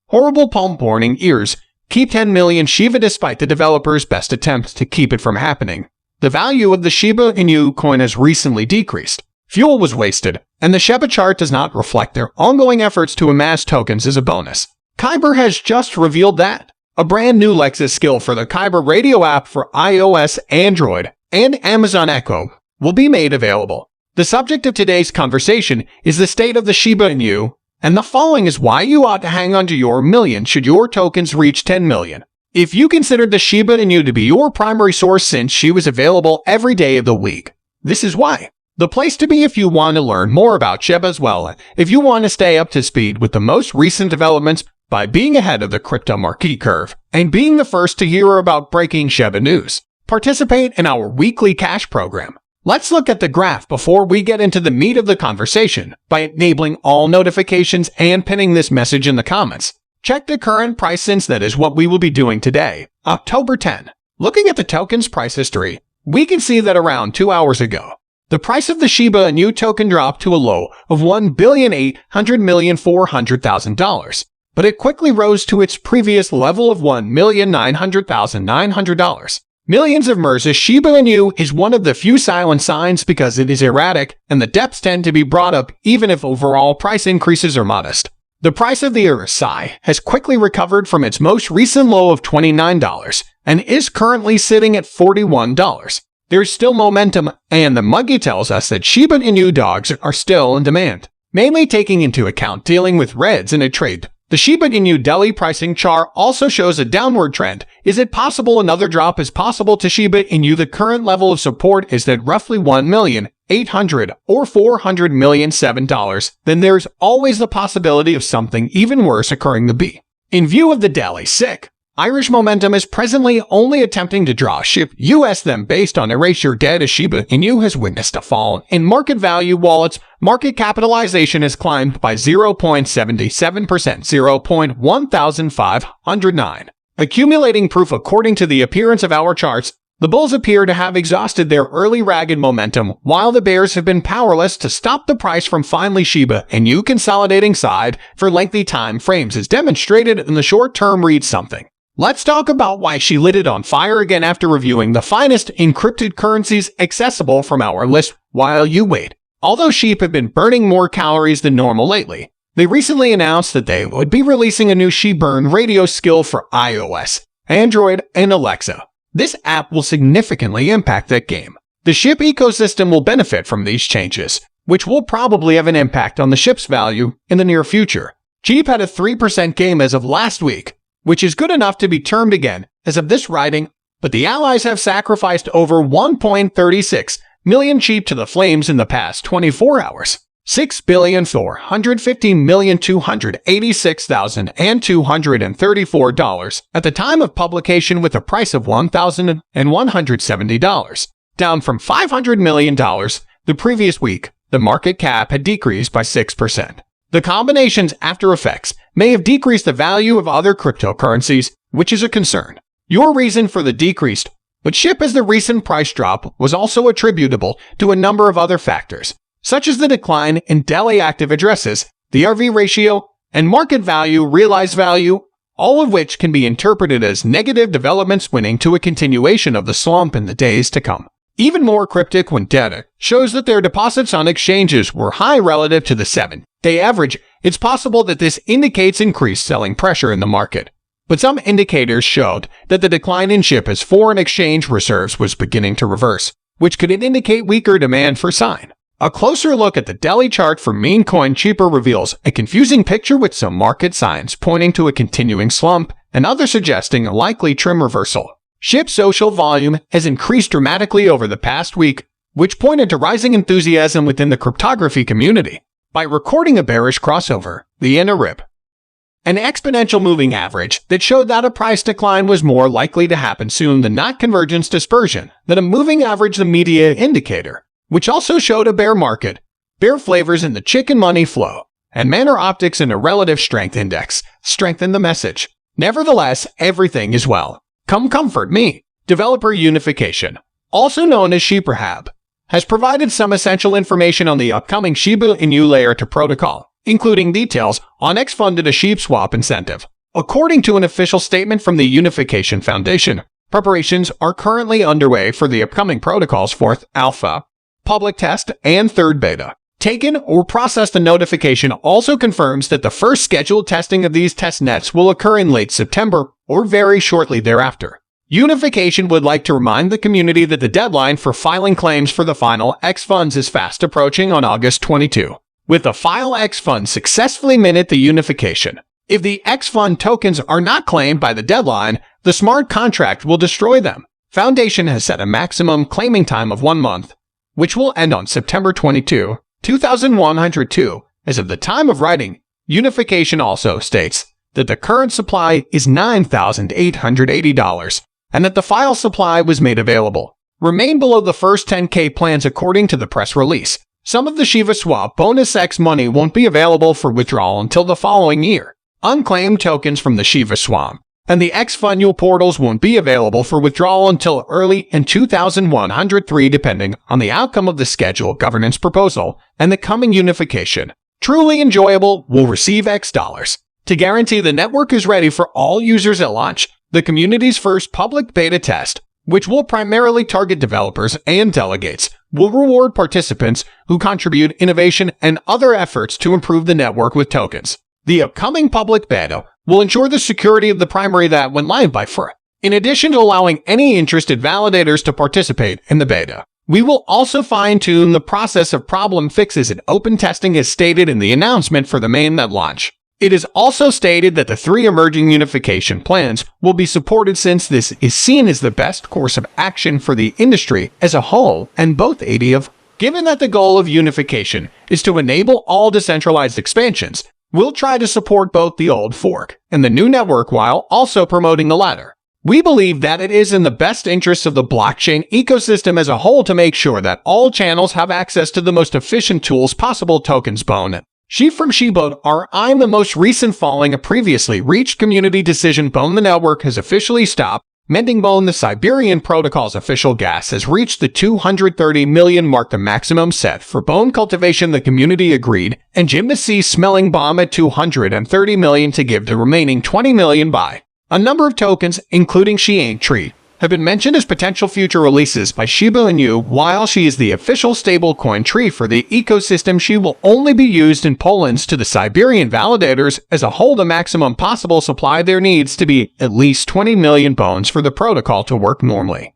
Horrible pump warning ears. Keep 10 million Shiba despite the developer's best attempts to keep it from happening. The value of the Shiba Inu coin has recently decreased. Fuel was wasted, and the Shiba chart does not reflect their ongoing efforts to amass tokens as a bonus. Kyber has just revealed that a brand new Lexus skill for the Kyber radio app for iOS, Android, and Amazon Echo will be made available. The subject of today's conversation is the state of the Shiba Inu, and the following is why you ought to hang on to your million should your tokens reach 10 million. If you considered the Shiba Inu to be your primary source since she was available every day of the week, this is why. The place to be if you want to learn more about Shiba as well, if you want to stay up to speed with the most recent developments by being ahead of the crypto market curve and being the first to hear about breaking Shiba news. Participate in our weekly cash program. Let's look at the graph before we get into the meat of the conversation by enabling all notifications and pinning this message in the comments. Check the current price since that is what we will be doing today, October 10. Looking at the token's price history, we can see that around 2 hours ago, the price of the Shiba Inu token dropped to a low of $1,800,400,000, but it quickly rose to its previous level of $1,900,900. Millions of MERS Shiba Inu is one of the few silent signs because it is erratic and the depths tend to be brought up even if overall price increases are modest. The price of the RSI has quickly recovered from its most recent low of $29 and is currently sitting at $41. There's still momentum, and the Muggy tells us that Shiba Inu dogs are still in demand, mainly taking into account dealing with reds in a trade. The Shiba Inu daily pricing chart also shows a downward trend. Is it possible another drop is possible to Shiba Inu? The current level of support is at roughly $1,800,000 or $400,007. Then there's always the possibility of something even worse occurring. In view of the daily SIC, Irish momentum is presently only attempting to draw SHIB USD based on erasure data. Shiba Inu has witnessed a fall in market value while its market capitalization has climbed by 0.77%, 0.1509. Accumulating proof. According to the appearance of our charts, the bulls appear to have exhausted their early ragged momentum, while the bears have been powerless to stop the price from finally. Shiba Inu consolidating side for lengthy time frames is demonstrated in the short term. Read something. Let's talk about why she lit it on fire again after reviewing the finest encrypted currencies accessible from our list. While you wait, although sheep have been burning more calories than normal lately, they recently announced that they would be releasing a new ShibBurn radio skill for iOS, Android, and Alexa. This app will significantly impact that game. The SHIB ecosystem will benefit from these changes, which will probably have an impact on the SHIB's value in the near future. SHIB had a 3% gain as of last week, which is good enough to be termed again as of this writing, but the allies have sacrificed over 1.36 million SHIB to the flames in the past 24 hours. 6,415,286,234 at the time of publication, with a price of $1,170, down from $500 million the previous week. The market cap had decreased by 6%. The combination's after effects may have decreased the value of other cryptocurrencies, which is a concern. Your reason for the decreased but SHIB as the recent price drop was also attributable to a number of other factors, such as the decline in daily active addresses, the RV ratio, and market value, realized value, all of which can be interpreted as negative developments pointing to a continuation of the slump in the days to come. Even more cryptic when data shows that their deposits on exchanges were high relative to the 7-day average. It's possible that this indicates increased selling pressure in the market. But some indicators showed that the decline in SHIB as foreign exchange reserves was beginning to reverse, which could indicate weaker demand for sign. A closer look at the daily chart for meme coin cheaper reveals a confusing picture with some market signs pointing to a continuing slump and others suggesting a likely trim reversal. SHIB social volume has increased dramatically over the past week, which pointed to rising enthusiasm within the cryptography community. By recording a bearish crossover, the rip, an exponential moving average that showed that a price decline was more likely to happen soon than not convergence dispersion than a moving average, the media indicator, which also showed a bear market, bear flavors in the chicken money flow, and manner optics in a relative strength index strengthened the message. Nevertheless, everything is well. Come comfort me. Developer unification, also known as ShibaHab, has provided some essential information on the upcoming Shiba Inu layer 2 protocol, including details on X funded a shibaswap incentive. According to an official statement from the Unification Foundation, preparations are currently underway for the upcoming protocol's fourth alpha, public test, and third beta. Taken or processed, the notification also confirms that the first scheduled testing of these test nets will occur in late September or very shortly thereafter. Unification would like to remind the community that the deadline for filing claims for the final X funds is fast approaching on August 22. With the File X fund successfully minted the unification, if the X fund tokens are not claimed by the deadline, the smart contract will destroy them. Foundation has set a maximum claiming time of 1 month, which will end on September 22, 2102. As of the time of writing, Unification also states that the current supply is $9,880 and that the file supply was made available. Remain below the first 10K plans according to the press release. Some of the shibaswap bonus X money won't be available for withdrawal until the following year. Unclaimed tokens from the shibaswap and the X Funnual portals won't be available for withdrawal until early in 2103 depending on the outcome of the scheduled governance proposal and the coming unification. Truly enjoyable will receive X dollars. To guarantee the network is ready for all users at launch, the community's first public beta test, which will primarily target developers and delegates, will reward participants who contribute innovation and other efforts to improve the network with tokens. The upcoming public beta will ensure the security of the primary that went live by FR. In addition to allowing any interested validators to participate in the beta, we will also fine-tune the process of problem fixes and open testing as stated in the announcement for the mainnet launch. It is also stated that the 3 emerging unification plans will be supported since this is seen as the best course of action for the industry as a whole and both ADF. Given that the goal of unification is to enable all decentralized expansions, we'll try to support both the old fork and the new network while also promoting the latter. We believe that it is in the best interests of the blockchain ecosystem as a whole to make sure that all channels have access to the most efficient tools possible. Tokens Bone. She from Shibot are I'm the most recent following a previously reached community decision. Bone the network has officially stopped mending. Bone the Siberian protocol's official gas has reached the 230 million mark, the maximum set for bone cultivation. The community agreed, and Jim the Sea smelling bomb at 230 million to give the remaining 20 million by. A number of tokens, including Shiba Inu, have been mentioned as potential future releases by Shiba Inu. While she is the official stablecoin tree for the ecosystem, she will only be used in Poland's to the Siberian validators as a whole. The maximum possible supply there needs to be at least 20 million bones for the protocol to work normally.